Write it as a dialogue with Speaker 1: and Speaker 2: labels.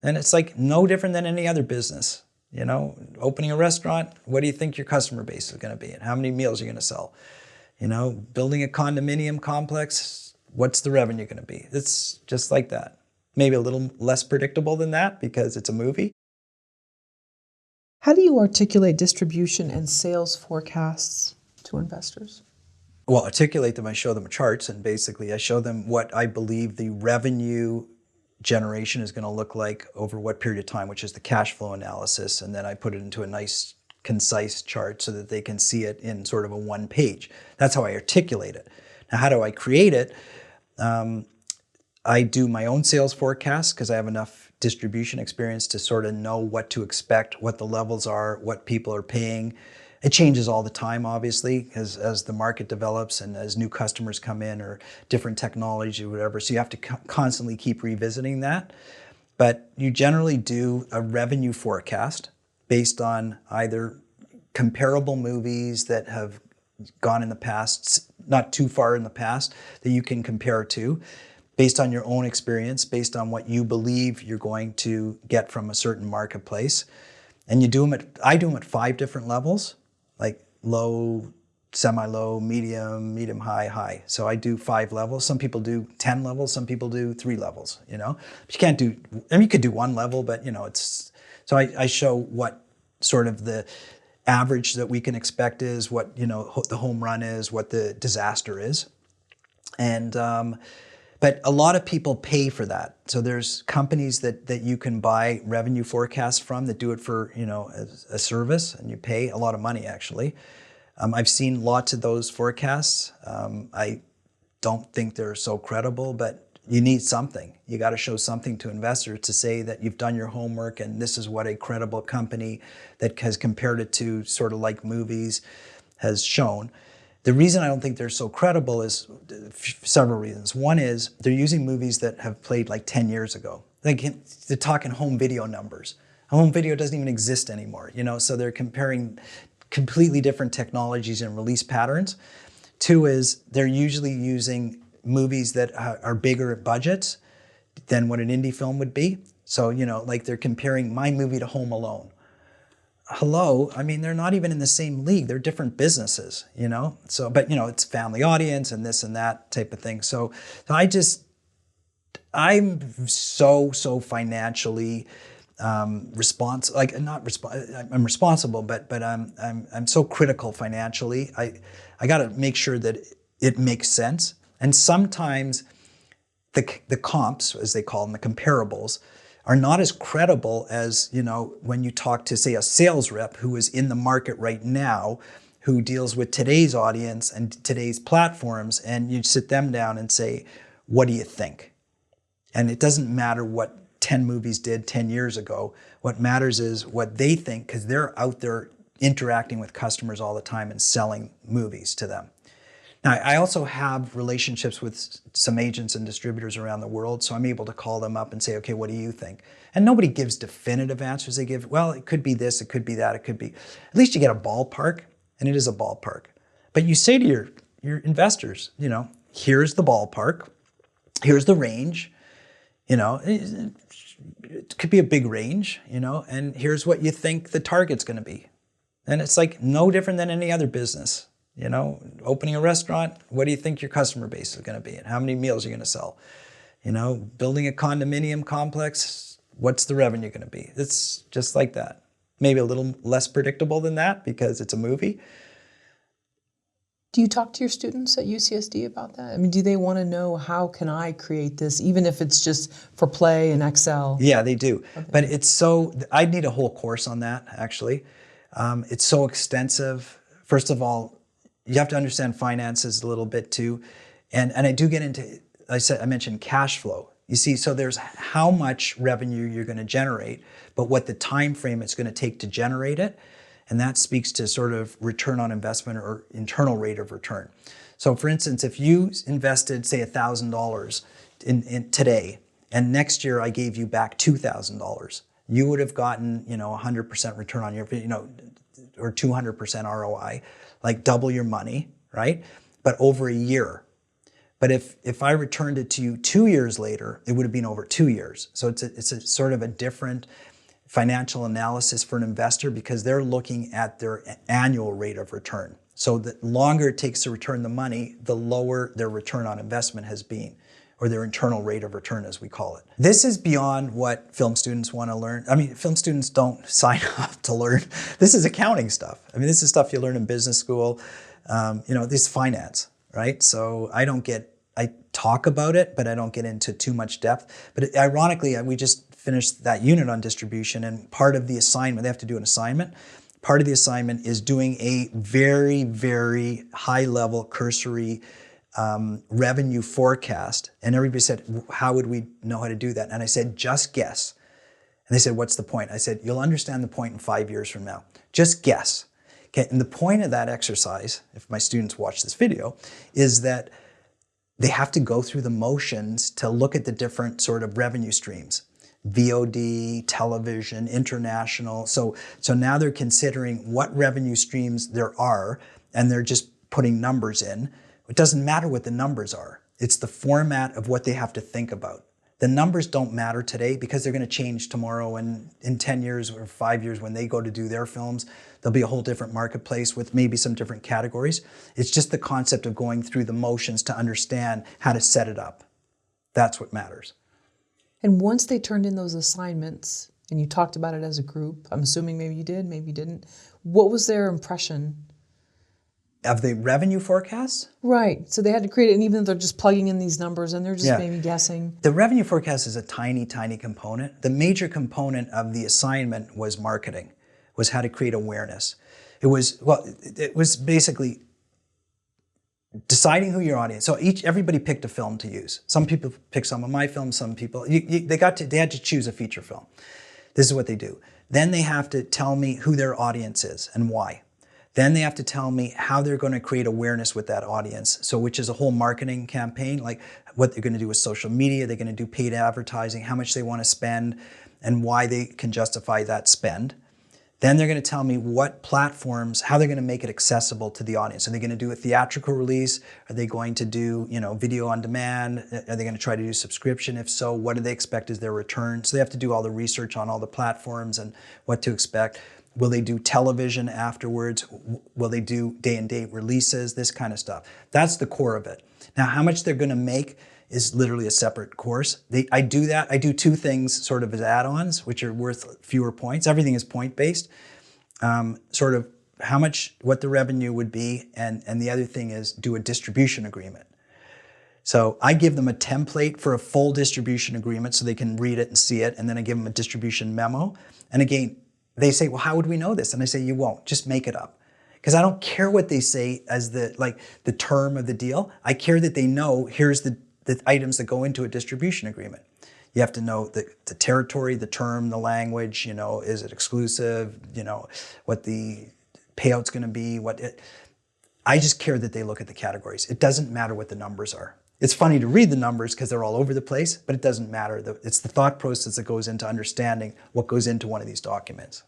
Speaker 1: And it's like no different than any other business. You know, opening a restaurant, what do you think your customer base is going to be and how many meals you're going to sell? You know, building a condominium complex, what's the revenue going to be? It's just like that. Maybe a little less predictable than that because it's a movie.
Speaker 2: How do you articulate distribution and sales forecasts to investors?
Speaker 1: Well, articulate them, I show them charts, and basically I show them what I believe the revenue generation is going to look like over what period of time, which is the cash flow analysis, and then I put it into a nice concise chart so that they can see it in sort of a one page. That's how I articulate it. Now, how do I create it? I do my own sales forecast because I have enough distribution experience to sort of know what to expect, what the levels are, what people are paying. It changes all the time, obviously, as the market develops and as new customers come in or different technology or whatever. So you have to constantly keep revisiting that. But you generally do a revenue forecast based on either comparable movies that have gone in the past, not too far in the past, that you can compare to, based on your own experience, based on what you believe you're going to get from a certain marketplace. And you do them I do them at 5 different levels, like low, semi-low, medium, medium-high, high. So I do 5 levels. Some people do 10 levels, some people do 3 levels, you know? But you can't do, I mean, you could do 1 level, but you know, it's, so I show what sort of the average that we can expect is, what, you know, the home run is, what the disaster is. And, but a lot of people pay for that. So there's companies that you can buy revenue forecasts from that do it for, you know, as a service, and you pay a lot of money actually. I've seen lots of those forecasts. I don't think they're so credible, but you need something. You got to show something to investors to say that you've done your homework and this is what a credible company that has compared it to sort of like movies has shown. The reason I don't think they're so credible is several reasons. One is they're using movies that have played like 10 years ago. Like they're talking home video numbers. Home video doesn't even exist anymore, you know, so they're comparing completely different technologies and release patterns. 2 is they're usually using movies that are bigger budgets than what an indie film would be. So, you know, like they're comparing my movie to Home Alone. Hello, I mean, they're not even in the same league. They're different businesses, you know? So, but you know, it's family audience and this and that type of thing. So I'm so financially responsible, like not I'm responsible, but I'm so critical financially. I got to make sure that it makes sense. And sometimes the comps, as they call them, the comparables, are not as credible as, you know, when you talk to, say, a sales rep who is in the market right now, who deals with today's audience and today's platforms, and you sit them down and say, what do you think? And it doesn't matter what 10 movies did 10 years ago. What matters is what they think, because they're out there interacting with customers all the time and selling movies to them. Now, I also have relationships with some agents and distributors around the world, so I'm able to call them up and say, okay, what do you think? And nobody gives definitive answers. They give, well, it could be this, it could be that, it could be, at least you get a ballpark, and it is a ballpark. But you say to your investors, you know, here's the ballpark, here's the range, you know, it could be a big range, you know, and here's what you think the target's gonna be. And it's like no different than any other business. You know, opening a restaurant, what do you think your customer base is going to be and how many meals you're going to sell? You know, building a condominium complex, what's the revenue going to be? It's just like that. Maybe a little less predictable than that because it's a movie.
Speaker 2: Do you talk to your students at UCSD about that? I mean, do they want to know, how can I create this, even if it's just for play and Excel?
Speaker 1: Yeah, they do. Okay. But it's so, I'd need a whole course on that, actually. It's so extensive. First of all, you have to understand finances a little bit too. And I do get into, I mentioned cash flow. You see, so there's how much revenue you're going to generate, but what the time frame it's going to take to generate it. And that speaks to sort of return on investment or internal rate of return. So for instance, if you invested, say, $1,000 in today, and next year I gave you back $2,000, you would have gotten, you know, 100% return on your, you know, or 200% ROI, like double your money, right? But over a year. But if I returned it to you 2 years later, it would have been over 2 years. So it's a sort of a different financial analysis for an investor because they're looking at their annual rate of return. So the longer it takes to return the money, the lower their return on investment has been, or their internal rate of return, as we call it. This is beyond what film students want to learn. I mean, film students don't sign up to learn. This is accounting stuff. I mean, this is stuff you learn in business school. This is finance, right? So I talk about it, but I don't get into too much depth. But ironically, we just finished that unit on distribution, and part of the assignment, they have to do an assignment. Part of the assignment is doing a very, very high-level cursory revenue forecast. And everybody said, how would we know how to do that? And I said, just guess. And they said, what's the point? I said, you'll understand the point in 5 years from now. Just guess. Okay, and the point of that exercise, if my students watch this video, is that they have to go through the motions to look at the different sort of revenue streams. VOD, television, international. So now they're considering what revenue streams there are, and they're just putting numbers in. It doesn't matter what the numbers are. It's the format of what they have to think about. The numbers don't matter today because they're going to change tomorrow, and in 10 years or 5 years when they go to do their films, there'll be a whole different marketplace with maybe some different categories. It's just the concept of going through the motions to understand how to set it up. That's what matters.
Speaker 2: And once they turned in those assignments, and you talked about it as a group, I'm assuming maybe you did, maybe you didn't, what was their impression?
Speaker 1: Of the revenue forecasts?
Speaker 2: Right. So they had to create it, and even if they're just plugging in these numbers and they're just maybe guessing.
Speaker 1: The revenue forecast is a tiny, tiny component. The major component of the assignment was marketing, was how to create awareness. It was basically deciding who your audience. So everybody picked a film to use. Some people picked some of my films. Some people they had to choose a feature film. This is what they do. Then they have to tell me who their audience is and why. Then they have to tell me how they're going to create awareness with that audience. So which is a whole marketing campaign, like what they're going to do with social media. They're going to do paid advertising, how much they want to spend, and why they can justify that spend. Then they're going to tell me what platforms, how they're going to make it accessible to the audience. Are they going to do a theatrical release? Are they going to do, video on demand? Are they going to try to do subscription? If so, what do they expect as their return? So they have to do all the research on all the platforms and what to expect. Will they do television afterwards? Will they do day-and-date releases? This kind of stuff. That's the core of it. Now, how much they're going to make is literally a separate course. I do that. I do two things sort of as add-ons, which are worth fewer points. Everything is point-based. Sort of what the revenue would be, and the other thing is do a distribution agreement. So I give them a template for a full distribution agreement so they can read it and see it, and then I give them a distribution memo. And again, they say, well, how would we know this? And I say, you won't. Just make it up. Because I don't care what they say as the term of the deal. I care that they know here's the items that go into a distribution agreement. You have to know the territory, the term, the language, is it exclusive, what the payout's going to be. I just care that they look at the categories. It doesn't matter what the numbers are. It's funny to read the numbers because they're all over the place, but it doesn't matter. It's the thought process that goes into understanding what goes into one of these documents.